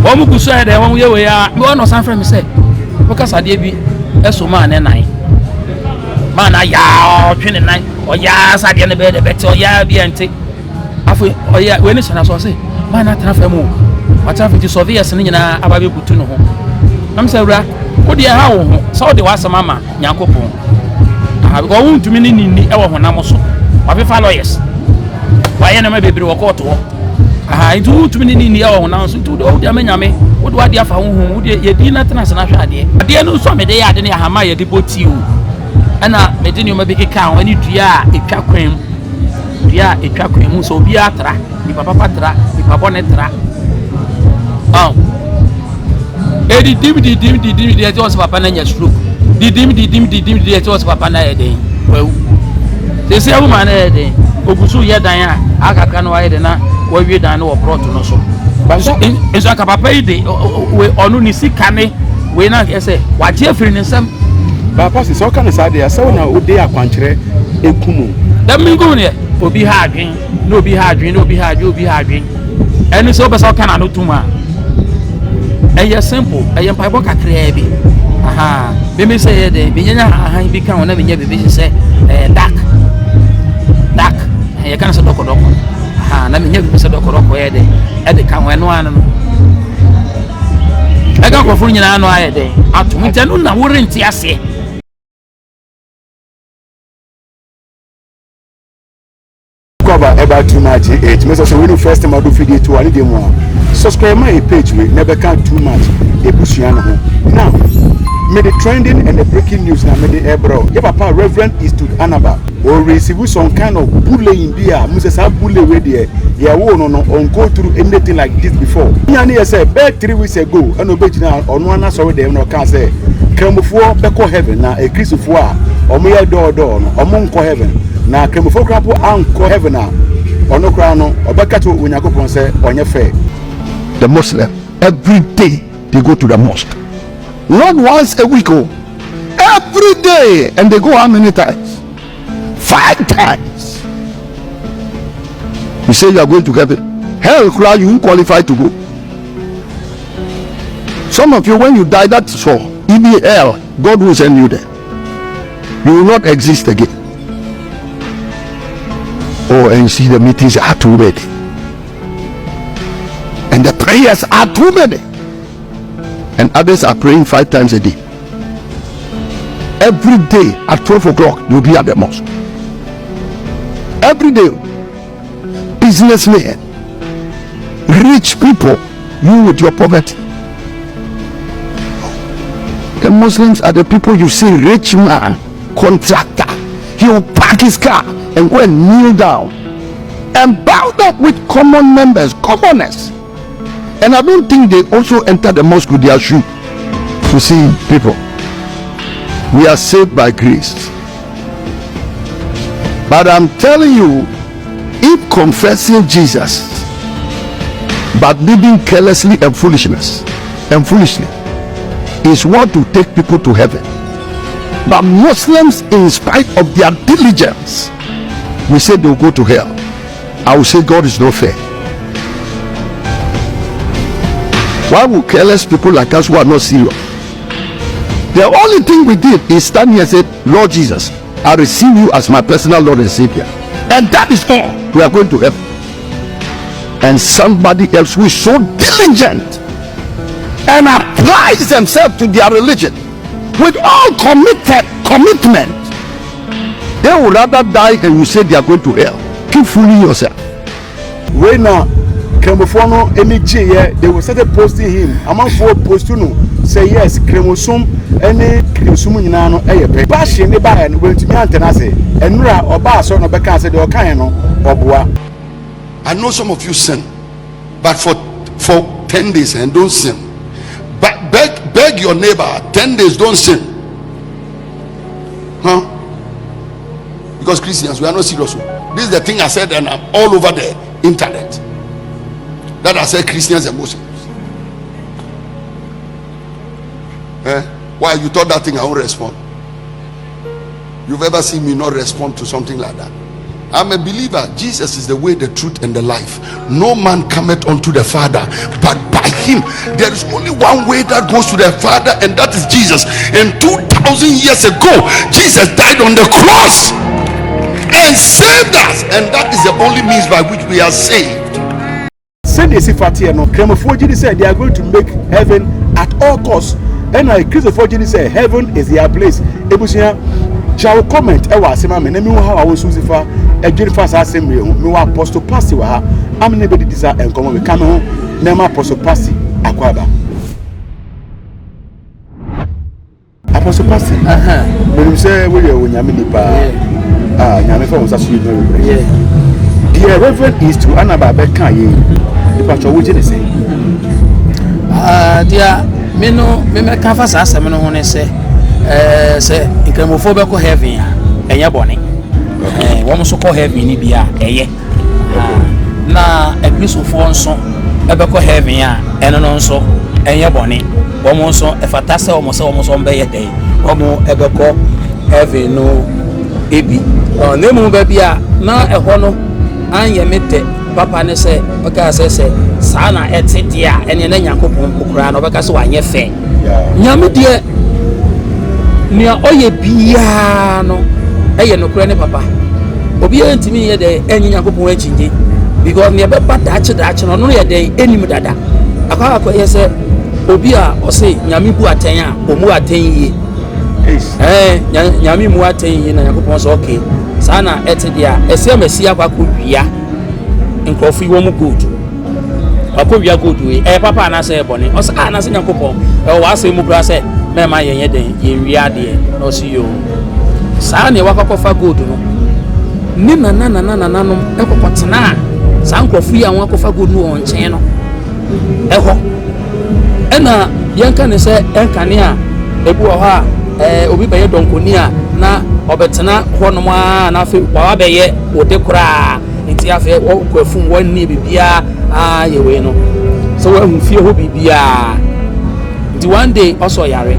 One who said, "I want we are going on San Francisco." Because I did be a so man and I. Man, I 29 or yes, I didn't be the better, yeah, be anti. I feel, oh, yeah, when it's an associate, man, I can't move. What have you so fierce and about you to know? I'm sorry, what do you have? So there was a mama, Yakopo. I go to me in the hour when I'm also. What if I lawyers? Why am I baby or court? I do too many in the hour when I was to the old Yamame. What do I do for whom you did not answer? I didn't know some day I didn't have my depot you. And I made you make a count when you are a chuck cream. We are a chuck cream, so be a tra, if a papa if a bonnet tra. Oh, Eddie dimmy, that was Papa Nanya stroke. The dimmy, that was Papa Naya day. Well, they say a woman a day. Obusu ya Diana, Aka can wide enough, where we done or brought to no so. But it's like a papa day or Nisi Kane, we not say, what Jeffrey and some. Papa is all kind of idea, so now would they are country a kumu. That mean go there for be harding, no be harding, no be hard, you'll be harding. And it's over so can I know too much. And you're simple, I am Piboka Creaby. Aha, they may say, the Biana, I become whenever you be say, duck. You can't say Doko. Let me hear you say Doko at the can when one. I got for Funya, I know I day. Out to me, I know, wouldn't you say? Cover about too much. It must also win first time I do video to one day more. Subscribe my page, we never count too much. A Bushiano. Now, made the trending and the breaking news now made the ebro. Your papa Reverend Eastwood Anaba or receive some kind of bullying there. Mrs. Bully with there. Yeah, won't go through anything like this before. Yanni said, back 3 weeks ago, and obey now on one sorry them no can say. Come before Beko heaven now a Christ of war or mere door or monk heaven. Now come before crapo and co heaven now or no crown or back to when I go say on your fair. The Muslim every day they go to the mosque. Not once a week, every day, and they go how many times? 5 times. You say you are going to heaven. Hell, you won't qualify to go. Some of you, when you die, that's all. Even hell, God will send you there. You will not exist again. Oh, and you see the meetings are too many. And the prayers are too many. And others are praying 5 times a day. Every day at 12 o'clock, you'll be at the mosque. Every day. Businessmen, rich people, you with your poverty. The Muslims are the people you see, rich man, contractor. He will park his car and go and kneel down and bow down with common members, commoners. And I don't think they also enter the mosque with their shoe to see people. We are saved by grace. But I'm telling you, if confessing Jesus but living carelessly and foolishly is what to take people to heaven, but Muslims, in spite of their diligence, we say they'll go to hell, I will say God is not fair. Why would careless people like us who are not serious? The only thing we did is stand here and say, Lord Jesus, I receive you as my personal Lord and Savior. And that is all. We are going to heaven. And somebody else who is so diligent and applies themselves to their religion with all commitment, they would rather die and you say they are going to hell. Keep fooling yourself. Right now, Cremofono, MG, they will start posting him. Among 4 posting, say yes, Cremosum, any Cremosumunano, a passion, the buy and went to me antenase, and Ra or Bass on a back said, or Kayano or Bois. I know some of you sin, but for 10 days and don't sin. But beg your neighbor 10 days, don't sin. Huh? Because Christians, we are not serious. This is the thing I said, and I'm all over the internet. That I said Christians and Muslims. Why you thought that thing I won't respond? You've ever seen me not respond to something like that? I'm a believer. Jesus is the way, the truth, and the life. No man cometh unto the Father but by him. There is only one way that goes to the Father, and that is Jesus. And 2,000 years ago, Jesus died on the cross and saved us, and that is the only means by which we are saved. Sunday Sifati no Kremofo said they are going to make heaven at all costs. And I Christopher say heaven is their place. Ebusia shall comment ewa asema me na mi how I was Lucifer e Jennifer assembly me wa apostle pastor wa ha am ne be disa enkomo me ka me ho na ma apostle pastor akwaba apostle pastor me say we ye nyame nipa nyame fa wonsa so yi the Reverend Eastwood Anaba be kan ye nipa cho wo je ne say dia me me ka fa sa asem no ho ne say say nkramofo be ko heaven enya bone wo so ko heaven ni bia eye na ekrisofo nso e be ko heaven eno no nso enya bone wo nso e fata se wo so be ye den wo e be ko heaven no ebi na mu be bia na eho no anye mete papa ne se o ka se sa na etete a ene na Nyankopon kokura na o be ka se wanye fe nyame de nia oye bia no eye no kura ne papa obi entimi ye de enyi Nyankopon achinje because ne be daache no ye de enim dada akwa ye se obi a o se nyame bu aten a omu aten yi nyame mu aten yi na Nyankopon so okay sana etede a ese mesi akwa ko wia nkrofu wo mu good akowia good we papa na say bone o say na say Nyankopon wa say mu kura say me ma yen den ye wia de no see you sa na wakokofa good no ni na no ekokotena sa nkrofu ya won akofa good no on chen no eho ena yenka ne say enkane a ebu ho a obi beye donkoni a na obetena ho no ma na fe wa beye ode kura nti afa wo kwafun wonni bibia ye we no so wa hu fie ho bibia nti one day also yare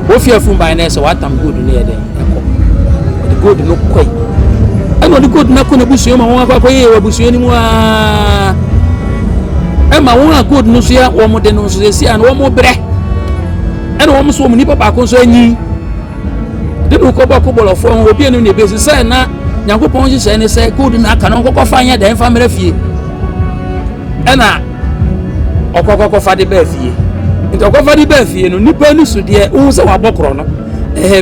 wo fie fun by na so watam good ne ye den eko the good no koi eno the good na ko na busuo ma won akwa ye wa busuo ni mu a ma won a good no so ya wo mo de no so si an wo mo bre eno wo mo so mo ni papa ko so anyi de no ko ba ko bolo fo won obi enu ne be se na Nyankopon ji se ne se good na aka no kokko fanya den fa mera fie ena okokko fa de ba fie nti okokko de ba fie no nipa ni so de wo se wa bokro no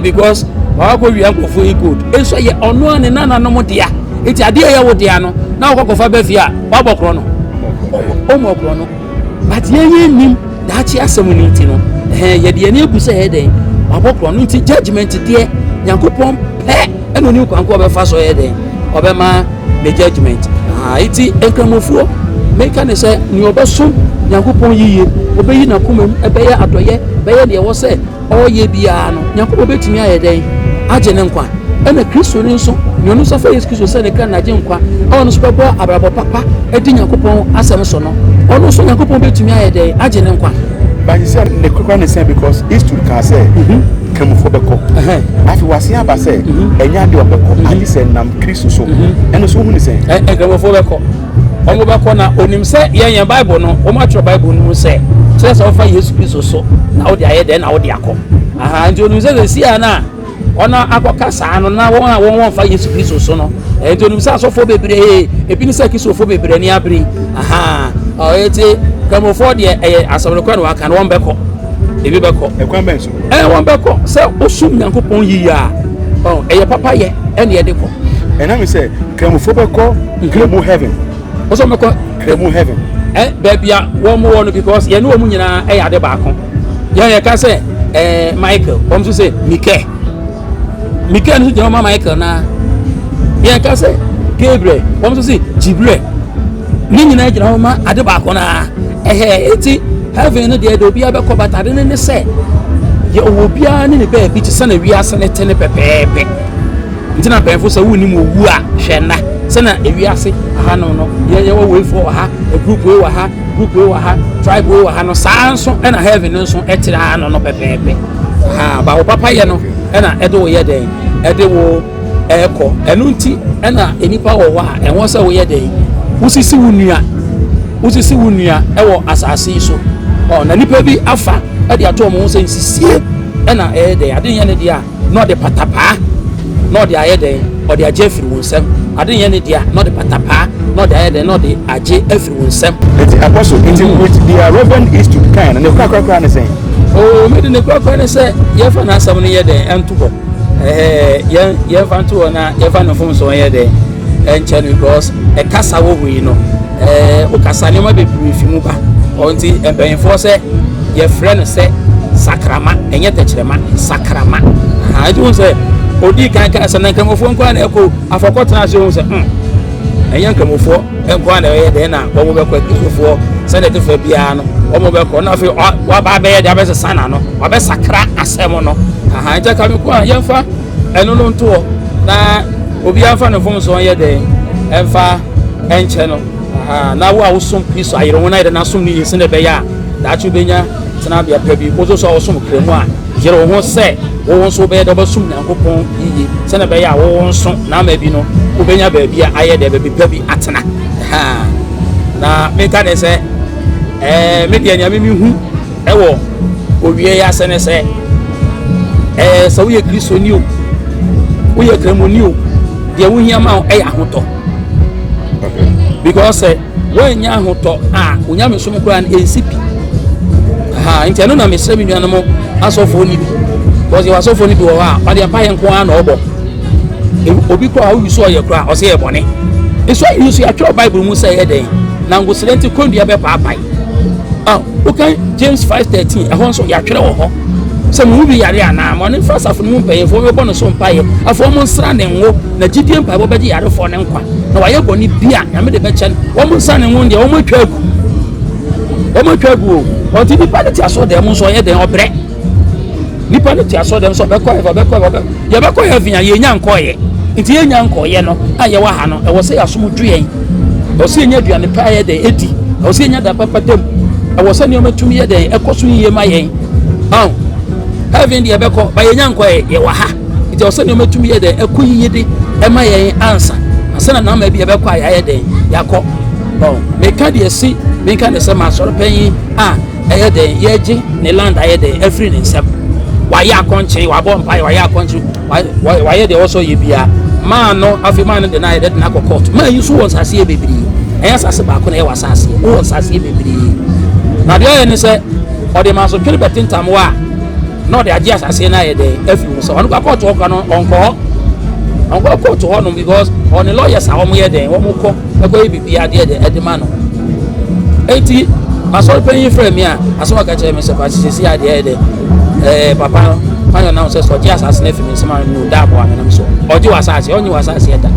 because wa ko wi ankofo yi good enso ye ono ane na no mo dia enti ade ye wo dia no na okokko fa ba fie a wa bokro no o mo okro no but ye nim da chi asem ni nti no ye de ne ebu se he den wa bokro no nti judgment de Nyankopon pe eno ni kwanko obefa so ye den obema the judgment iti enkramofuo meka ne se ni obeso Nyankopon yiye obeyi na komam ebeye adoye beye de wo se oye bia no Nyankopon betimi aye den age ne nkwa ena Kristo ni nso ni onu so fa Yesu Kristo se ne kan na age nkwa onu so bebo abrabo papa edi Nyankopon asem so no onu so Nyankopon betimi aye den age ne nkwa but you say the quick one is saying because Eastwood can say Kremofo beko afi wase aba say enya de obeko adi say nam Kristo so eno so hu ni say Kremofo beko omo beko na onim say yen Bible no o ma tro Bible no say say so fa Yesu Kristo so na wo de aye den na wo de akọ nti onim say si ana ona akoka sa no na won fa Yesu Kristo so no nti onim say so fo bebre ebi ni say Kristo fo bebre ni abri o eti Kremofo de asabro kwa no aka no won beko ebi beko ekwan ben so won beko say osum Nyankopon yiya eye papa ye ene ye de ko ena me say Kremofo beko Kremo heaven oso meko Kremo heaven bebia won mo won because ye no mu nyina ade ba ko ye ka say Michael won so say Mike no jama Michael na ye ka say Gabriel won so say Jibril ni nyina jira ma ade ba ko na eti heaven no de obi abekọ batade ne se ye obia ne be bi ti sana wi asane tene pepepe ntina penfo sa wuni mu owu a hwena sana ewi ase aha no ye wo wefo aha group we wa ha tribe we wa ha no sanso na heaven nso etira no pepepe ba wo papa ye no na edo wo ye den ede wo eko enunti ena enipa wo wa enwo se wo ye den usisi wunua ewo asase so na nipa bi afa e de ato mo se nsisie ena de ade ye ne dia no de patapa no de aye den o de age afiri wonsem ade ye ne dia no de patapa no de aye den no de age afiri wonsem the apostle with the Reverend Eastwood kind and the kwakwa ne say oh me de ne kwakwa ne say ye fa na asam ne ye den entubo ye fa ntu na ye fa no fom so ye den enche because e kasa wo wi no o kasa ne ma bebre fi mu ba onti empenfo se ye frɛ se sakrama enye techrema sakrama ha ju se odi kan se na nkamofo nko na eko afokotena se hu se enye nkamofo enko na ye de na wo mo be kwa kristofo se na tefa bia no wo mo be ko na fe wa ba be ye de abese sana no wa be sakra asem no ha nja ka me ko ye fa eno no nto na obi afa no fom so ye de emfa enche no na wo a wosom kristo ayero wona ide na som ni yesi ne be ya da chu benya tena bia pa bi wo so wosom kremu a yero wo se wo so be de basum Nyankopon yiye se ne be ya wo nso na ma bi no wo benya ba bia aye de be pa bi atena na me ka ne se me dia nya me hu ewo owie ya se ne se so wo ye kristo ni o wo ye kremu ni o de wo hia ma e ya hoto because when nya hoto unya me som kura na ensipi nti anu na me sɛ me nua no mo asofo ni bi because you asofo ni bi wo ha ba de pa ye nko na obo obi kura how you so ye kura o se ye bone eso you so atwa bible mu sɛ ye den na ngosilenti kondua be pa pai okay James 5:13 ɛhɔ nso ya twere wo hɔ sɛ mu bi yare ana mo ne fasafo mu mpɛyɛ fo be bɔ so mpaye afo mo nsra ne ngo na gidie mpaye bo be di yare fo ne nkwa na waye boni bia nyame de be chen wo mo nsra ne ngo de wo mo twagu o ti di party aso de mo so ye den obre ni party aso de so be kɔ ye be kɔ ye via ye nya nkɔ ye nti ye nya nkɔ ye no aye wa ha no e wo se asom dwen o se nya duane pa ye de edi o se nya da papa tem e wo se ne o matumi ye de e kɔ so yiye ma ye heaven de ebeko ba ye nyankwa ye wa ha ite ose ne matumi ye de ekoyiye de e ma ye answer asana na ma bi ebeko aye de yakọ me ka de si me ka de se ma soro panyin aye de ye ji ne land aye de every nsem wa ya konche wa bo mpa wa ya konche wa ye de also ye bia ma no afi ma no de na ye de na court ma yi so won sase ye bebiri eya sase ba ko na ye wa sase won sase ye bebiri na de ye ne se o de ma so twere betintam wa no de agia sase na ye de afi so onu ka court wo ka no onko court ho no because on the lawyers a wo ye de wo mo ko e ko bibia de de ma no enti masol penyin frame a aso ka che me se pa sisi ade de papa anyo na so so agia sase na fi me se ma no da bo amena so oji wasase onyi wasase da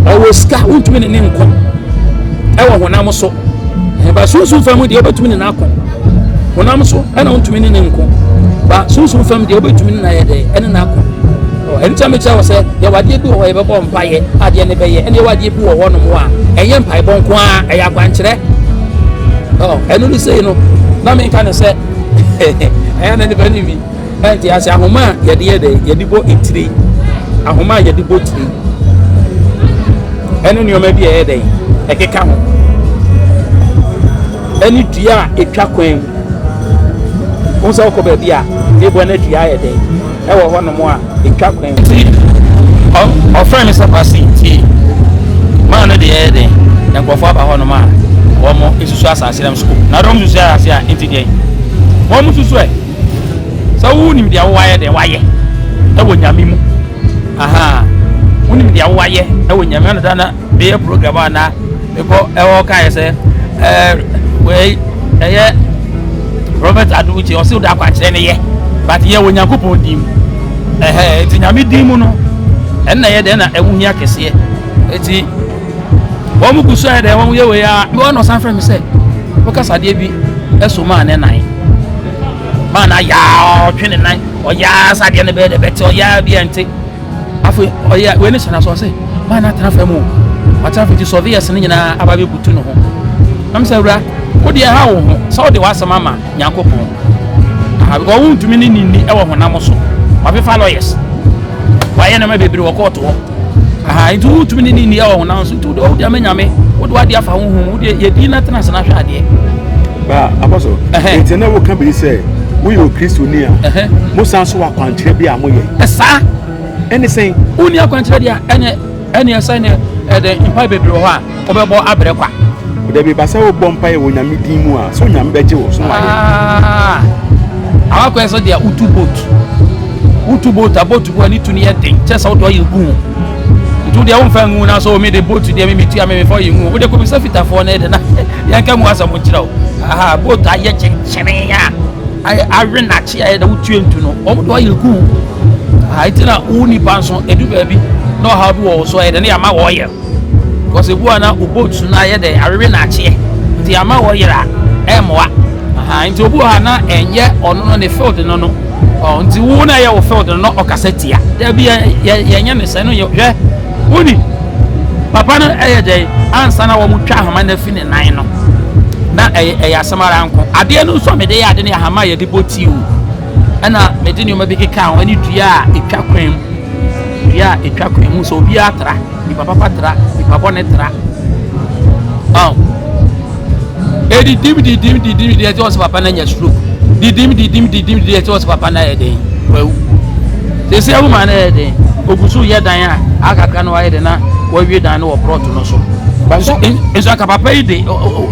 o wo ska untumi ne nko e wo honam so ba sunsun famu de obetumi ne na akọ honam so e na untumi ne nko ba sunsun famu de obetumi ne na ye de ene na akọ enta me cha wo se ye wade bi wo ye be bọ mpaye ade ne be ye ene wade bi wo ho no mo a eye mpaye bọ nko a e ya kwankire enu ni sei no na me kan se e na ne be ni mi enti ase ahoma ye de bo etiri ahoma ye de bo tiri enu ni o ma bi ye de e keka ho eni dua etwa kwan unsa ko ba bia e bo na dua ye de e wo ho no mo a etwa kwan o friend is apasi ti man no de ye de na ko fa ba ho no ma wo mo isusu asase dem school na do mo susu asase a enti de wo mo susu e so wu ni dia wo waye de waye e wo nyame mu wu ni dia wo waye e wo nyame na na be program na e ko e wo kai se we eye Robert Aduchi o si da kwa kire ne ye but ye wo Nyankopon dim ti nyame dim no en na ye de na ewu hia kese eti wo mu kuso ye de wo ye we ya wo no san frame say wo kasa de bi eso ma ne nan ma na ya o twene nan o ya sa de ne be de beti o ya bi ente afu o ya we ne sana so say ma na tra frame o ma tra frame ti surveyors ne nyina aba be butu no ho am say wura wo de ha wo ho so de wasama ma Nyankopon go wo ntumi ni e wo honam so ma be fa lawyers why na me bebre wo court wo aha ntu tumi ni ni ya wo na so ntu do dia menyame wo do ade afa ho wo de ye di na tena sana hwa ade ba apostle enti na wo kan bi say wo yo Kristo ni a mo san so wa kwankyere bi a mo ye esa anything uni akwankyere dia ene esa ne de impa bebre ho a obebo abre kwa de bi ba say wo bompa ye wo nyame din mu a so nyame beje wo so wa ye awakwa so dia utu boat about wo ni tuni yedin chesa wo do ye gu ntu dia wo mfa ngu na so me de boat dia me tua me for ye ngu wo de ko bi sa fitafo na de na yanka mu asa mo kira wo boat aye chenchene ya awe na chi aye da utu ntu no wo do ye gu itina uni panso edu ba bi no how bi wo so ye de na ama wo ye because ebu ana boat na ye de awe na chi nti ama wo ye ra emoa nti obu ha na enye ono no ne field no no nti wo na ye wo field no okasetia da bi ye nya ne se no ye hwe woni papa no eye de ansa na wo mu twa hama na fi ne nan no na eye asamara nko ade no so me de ya ade ne hama ye de boti o ana me de ne o mabiki ka ho ani dua etwa kwan mu so obi atra ni papa tra ni papa ne tra edi dim di eti was papa na nya stroke di dim di eti was papa na yeden wawu se se awu ma na yeden ogusu ye dan a akaka no ayede na wa wie dan no wo prot no so enso aka papa ide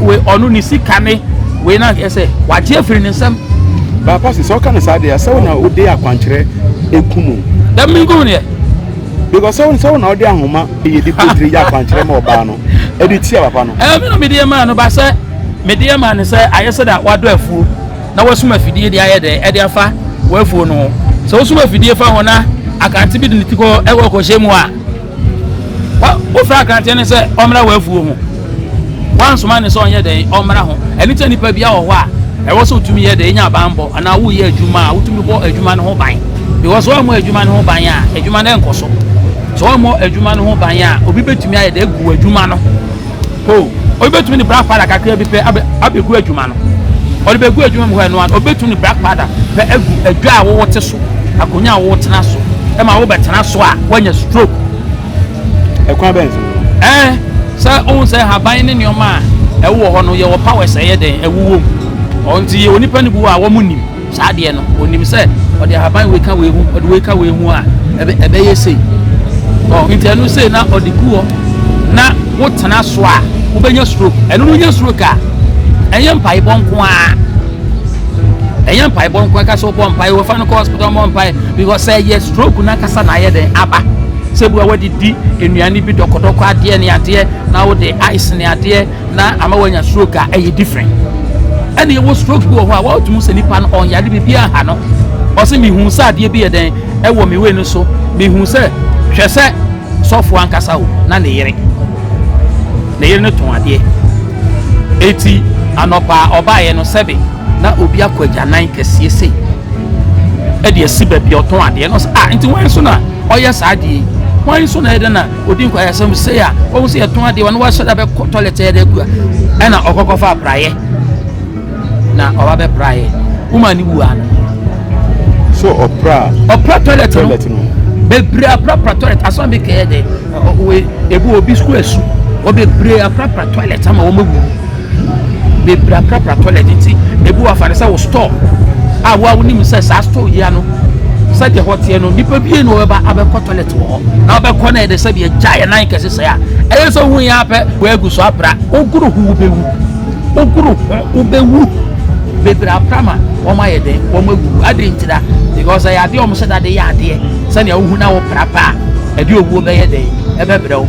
we onu ni sikane we na ese wa je afiri ne nsam ba pass so kan sa de asa na ode akwankyere ekumu da mingu ne because so na ode ahoma ye di potri ya akwankyere ma oba no edi tia papa no me no me de ma no ba se media man say ayese da wado afu na wasuma fidie de ayede e de afa wafu no so wasuma fidie fa hona akanti bi de tiko e wo ko shemu a wo fa akanti ne say omra wafu ho wanso man so onye de omra ho eni tani pa bia wo ho a e wo so tumi ye de nya bambo ana wo ye adwuma a wotumi bo adwuma no ho ban because wo mo adwuma no ho ban a adwuma na enkoso so wo mo adwuma no ho ban a obi betumi ayede egu adwuma no ho obetumi ni black powder kakra bi pe abegu adwuma no odi begu adwuma mu ho no obetumi ni black powder pe egu adwa a wo wote so akonya a wo wotena so e ma wo betena so a wanya stroke e kwa benzo sa on say haban ne nyoma e wo ho no ye wo power say ye den e wuwo onti ye onipa ni bu a wo munim sa de no onim say odi haban we ka we hu odi we ka we hu a ebe ye sei nti anu say na odi kuo na wotena so a ubenya stroke enu nya stroke a enye mpai bonko a ka so bonpai we fa no hospital bonpai because say yes stroke na kasa na ye den aba se bu awadi di enuane bi dokodoko ade ne ade na wo de ice ne ade na ama wanya stroke a eye different ene ye wo stroke bi wo ho a wo tumu se nipa no on yade bi aha no o se mi hu sa ade bi ye den e wo mi we no so mi hu se hwe se sofo ankasa wo na ne yere no ton ade eti anopa oba ye no sebe na obi akwaja nan kese sei e de siba bi oton ade no nti wan so na oye sa ade wan so na ede na odi nkwa yasam sei a wo se yeton ade won wa shada be toilet ede gu e na okokofa praye na oba be praye umani wu ana so opra toilet no bebre apra toilet aso be ke ede we ebu obi school esu obebre apra toilet ama wo magu bebre apra toilet nti ebu afare sa wo store a wo awunim se sa store ya no sa de hotie no nipa bie no we ba abekọ toilet wo na obekọ na de se bie jaye nan kese se ya e so hu ya pe wo agu so apra oguru hu ubewu bebre apra ma wo ma ye de wo magu ade ntira because ya de o mo se da de ya de se na wo hu na wo prapa e de owu be ye de e bebre wo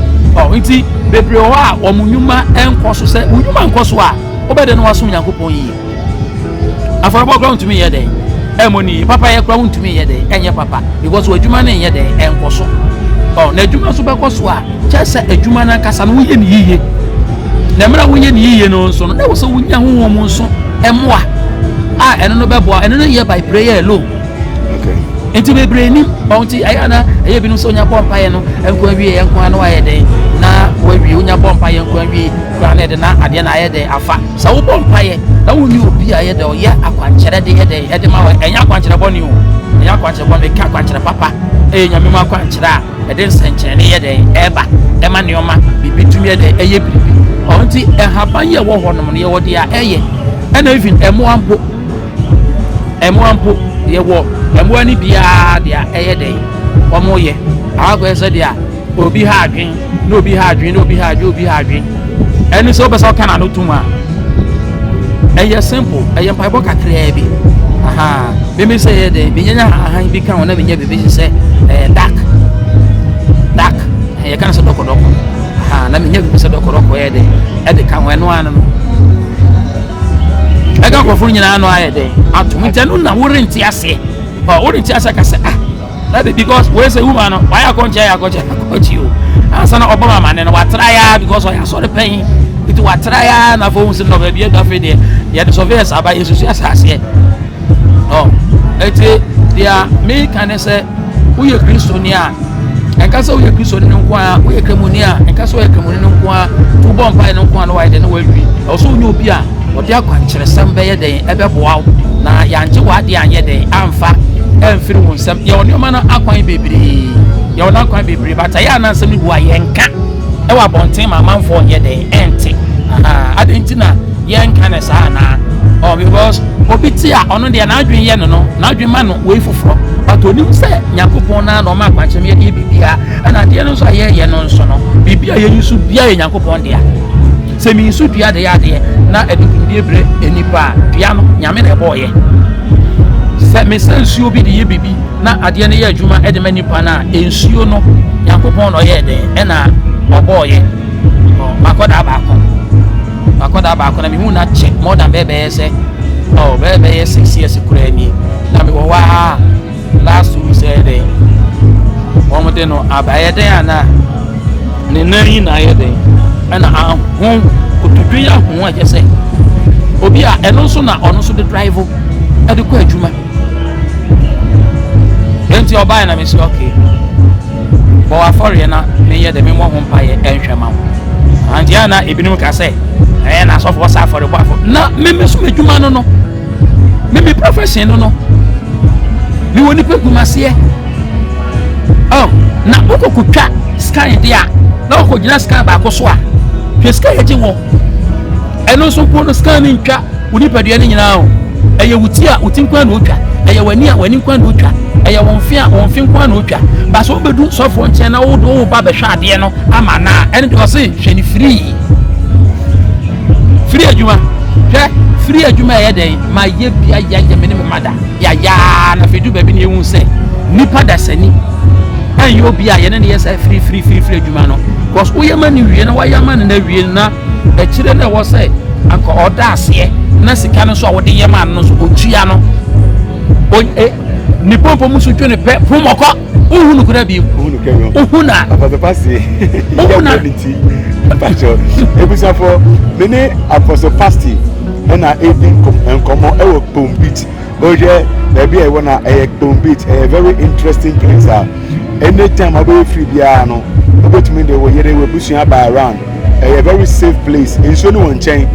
nti bebre wo a omunyuma enkoso se unyuma enkoso a obede no waso nyankopon yi afarabo ground to me ye den emoni papa ye ground to me ye den enye papa because adwuma na ye den enkoso na adwuma so bekoso a chese adwuma na kasa no ye ni yiye na mra wo ye ni yiye no nso no na wo so wunya ho wo nso emoa eno no beboa eno no ye by prayer alone enti bebre ni bounty ayana eye binu so nya pompa ye no enko awie enko anu aye den na wawie unya pompa ye enko awie kwa na de na ade na aye den afa sa wo pompa ye na wo ni obi aye den o ya akwanchere de ye den e de ma enya akwanchere boni o enya akwanchere boni ka akwanchere papa nyame mu akwankyerɛ a ɛde nsɛnkyerɛnne yɛ den ɛba ɛma nneɔma bibi tumi yɛ den ɛyɛ biribi ɔnti ɛhaban yɛ wɔ hɔ nom no yɛwɔ deɛ ɛyɛ ɛna even ɛmoa mpo yɛwɔ ɛmoa no biara deɛ ɛyɛ den ɔmo yɛ awakɔ sɛ deɛ obi ha adwen na obi ha adwen na obi ha adwen ɛne sɛ wobɛ sɛ ɔka na no tum a ɛyɛ simple ɛyɛ mpaebɔ kakraa bi meme sɛ yɛ dɛ menyanya ahan bi ka ho na menya biribi sɛ dark yɛka no sɛ dɔkɔdɔkɔ na menya biribi sɛ dɔkɔdɔkɔ yɛ dɛ ɛde ka ho ɛno ano no ɛka nkɔforo nyinaa no ayɛ dɛ atom nti ɛno na worente aseɛ worente aseɛ ka sɛ that because we say woman no why akɔnkyɛ o ansa na ɔbɔ mama ne no watra ya because ɔyɛ asɔre pɛn nti watra ya na fo hunsi no baabi ɛdafe deɛ yɛde surveyors aba yɛsusu asaseɛ eti deɛ meka ne sɛ woyɛ kristoni a ɛnka sɛ woyɛ kristoni no nko a woyɛ kremoni a ɛnka sɛ woyɛ kremoni no nko a to bɔ mpae no nko a na wayɛ de no wawi ɔso wonyɛ obi a ɔde akwankyerɛsɛm bɛyɛ den ɛbɛboa wo na yɛangye w'adeɛ anyɛ den amfa ɛmfiri wo nsɛm yɛwɔ nneɔma no akwan bebree bata yɛ anansɛm no bu a yɛnka ɛwɔ abɔnten ma amanfoɔ nyɛ den ɛnte ade nti na yɛnka ne saa anaa because obi te a ɔno deɛ n'adwen yɛ no n'adwen ma no wei foforɔ but onim sɛ nyankopɔn na ɔma akwankyerɛm yɛde bibia ɛna adeɛ no nso a yɛyɛ no nso no bibia yɛyi so bia yɛ nyankopɔn dea sɛ mi nso dua de yɛ adeɛ na adukumdie bere enipa a dua no nyame na ɛbɔɔyɛ sɛ mesɛ nsuo bi de yɛ bibi na adeɛ no yɛ adwuma ɛde ma nipa no a nsuo no nyankopɔn na ɔyɛ den ɛna ɔbɔɔyɛ makɔda baako na mehu na kyɛ more than bɛbɛyɛ sɛ bɛbɛyɛ 6 years koraa ni na mewɔ hɔ last week sɛ den wɔn de no abayɛ den ana ne nan yi na ayɛ den ɛna aho kotodwe yɛ aho a kyɛ sɛ obi a ɛno nso na ɔno nso de drive ɛde kɔ adwuma enti ɔbaeɛ na mesi okay bɔ afɔreɛ na meyɛ dɛ memɔ ho mpayɛ ɛnhwɛ ma wo antia na ebinom ka sɛ ɛyɛ na asɔfoɔ sa afɔre bɔ afɔ na meme so m'adwuma no meme profession no mewɔ nipa gumaseɛ na wokɔkɔtwa scan de a na wokɔgyina scan baako so a hwɛ scan yɛgye wɔ ɛno nso mpo no scan no ntwa wo nipadua no nyinaa o ɛyɛ wo ti a wo ti nkwa na otwa ɛyɛ w'ani a w'ani nkwa na otwa ɛyɛ wɔn fi a wɔn fi nkwa na otwa baasa wo bɛdu sɔfoɔ nkyɛn na wo ba bɛhwɛ adeɛ no ama na ɛne de ɔse hwɛ ni free adwuma hwɛ free adwuma ɛyɛ dɛn ma yɛ bia yɛ me ne me mada ya na fedu baabi ne ehu sɛ nipa dasani ɛnyɛ obi a yɛne ne yɛ sɛ free adwuma no because woyɛ ma ne wie na wayɛ ma ne na wie na akyire na ɛwɔ sɛ anka ɔda aseɛ na sika no so a wɔde yɛ ma no so otua no ni pompo musu twe ne pɛ pomɔkɔ uhunu kura bi uhuna apostopasi uhuna pacho ebusafo mene apostopasti na edin nkomo ewo Palm Beach oje na bi e wona Palm Beach a very interesting place anytime abe free bia no obetumi de wo yere we busua by around a very safe place nso no nchen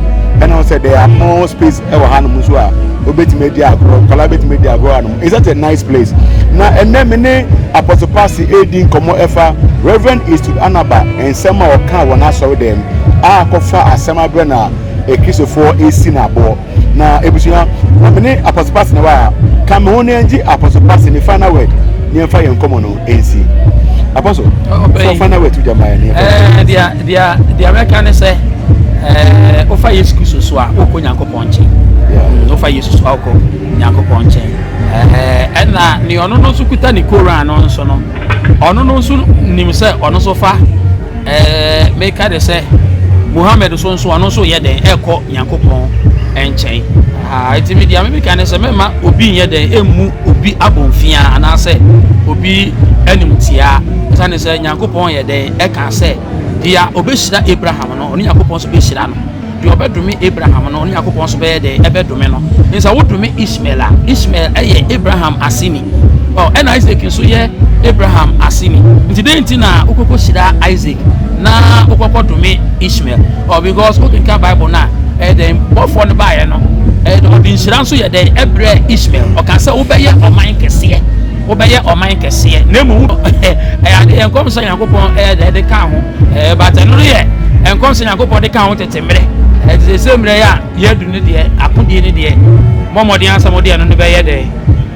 and I said there are more space ewo hanom so a obetumi di agro kala betumi di agro hanom is that a nice place na enne mene apostle pastor edin komo efa Reverend Eastwood Anaba and sema oka wona sorry dem akofa asema bre na ekrisofo esi na abo na ebusua na mene apostle pastor na wa kam ho na ngi apostle pastor ni final word ni emfa yen komo no ensi apostle so final word to jamae ni dia American say ofa Yesu Kristo so a okọ Nyankopon nche ofa Yesu so a okọ Nyankopon nche na ni ono no so kuta ni Koran no nso no ono no nso nim se ono so fa make ka de se Muhammad so nso ono so ye den ekọ Nyankopon nche iti media me ka ne se mema obi ye den emu obi abonfia ana se obi animtia sane se Nyankopon ye den e ka se dia obeshira Abraham no oni Yakopon so beshira no dia obedome Abraham no oni Yakopon so be de ebedome no nsa wodome Ishmael eye Abraham asini and Isaac so ye Abraham asini nti de nti na okoko shira Isaac na okoko dome Ishmael because we can Bible na dem bofo no bae no odin shira so ye de ebre Ishmael o ka se wo be ye oman kese obeye oman kese na mu enkom so Yakobon de ka ho but no ye enkom so Yakobon de ka ho tetemre de semre ya yedu ne de akodi ne de momodi ansamodi no be ye de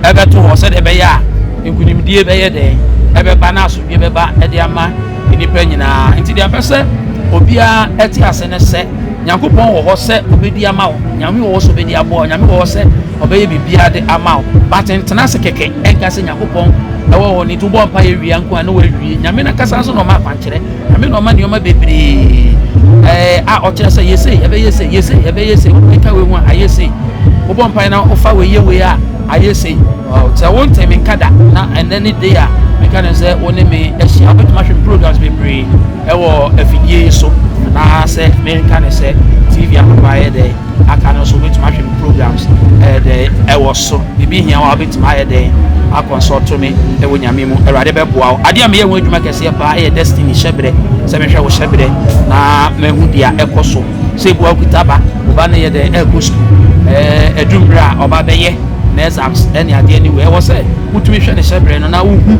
ebe to ho se de be ya nkunimdie be ye de ebe ba na so bi be ba e de ama enipa nyina nti de apese obia eti ase ne se Yakobon wo ho se obedi ama wo nyame wo so obedi abo nyame wo se obeye bibia de ama wo but ntena se keke enka se Yakobon ewo wo ni to bo mpa ye wi anko na wa wi nyame na kasa so no ma kwankere nyame no ma ne o ma bebre o kire se yese ebe yese wo ka we hu ayese wo bo mpa na o fa we ye we a ayese ta won temi kada na enani day a me kan say woni me ehia obetuma hwe programs bebre ewo afidie so na say me kan say TV abaye de aka no so obetuma hwe programs de ewo so bibi hia wa obetuma ye de akonsult me ewo nyame mu erade beboa ade a me ye hu adwuma kese pa e destiny shebre se me hwe wo shebre na me hu dia ekoso se bua kutaba oba na ye de ekosko edumbra oba beye na exams any ade anyway wo say utumi hwe ne shebre no na wo hu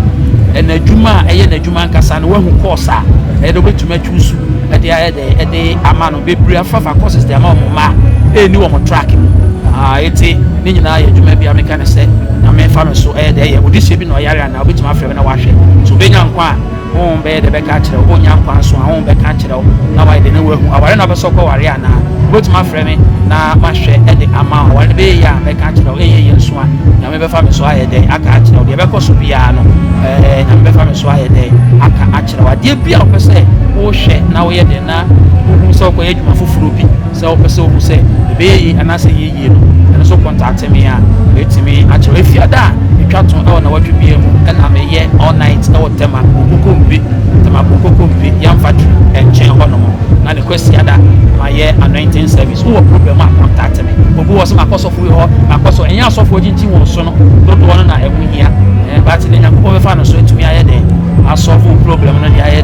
enadwuma eye nadwuma nkasa no wo hu course a do betuma twusu de ama no bebre afafa courses de ama mo ma ni wo mo track eti ni nyina ye dwuma bia meka ne se na me fa me so de ye odise bi no yare na obetuma afre na wahwe so benya nkwa won be de beka kire wo nya nkwa so won beka kire na wa de na wo hu aware na be so ko ware ana obetuma afre me na mahwe de ama aware be ya beka kire wo ye nso a na me be fa me so aye de aka kire wo de be ko so bia no na me be fa me so aye de aka akire wa de bia o pese wo hwe na wo ye de na wo hu so ko ye dwuma foforo bi se wo pese wo se be yi anase ye no so contact me a etimi akire fiada etwato e na wadwe bia mu e na me ye all night e wo tema kokombi yamfatu enchen hono mo na ne kwesi ada ma ye anointing service wo problem a contact me obu wo so makoso fu ho makoso enya asofo ginti wo so no dodo no na ehu hia but ne Yakobon be fa no so etumi aye de asofo problem no de aye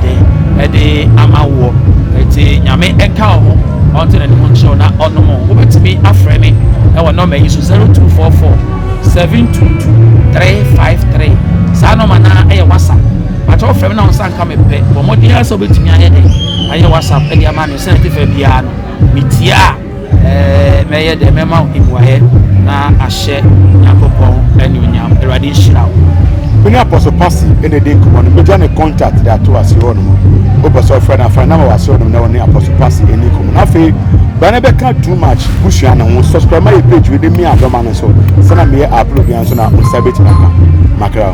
de ama wo eti nyame eka ho onto na mo nche na ono mo wo betimi afre me e wo number yi so 0244 722 353 sa no mana e WhatsApp ato frem na onsan ka me pe bo mo dia so betumi aye de aye WhatsApp e dia ma me se te fa bia no mitia me ye de mema ibuaye na ahye Yakobon eni onyam erade shira When Apostle Passy in the day come on, we join a contact that to us your own. Open friend and friend number was your own Apostle Passy in the common. I feel but I never can't too much. Push and subscribe my page with me and Roman so. Send me upload the answer on Sabbath Macra.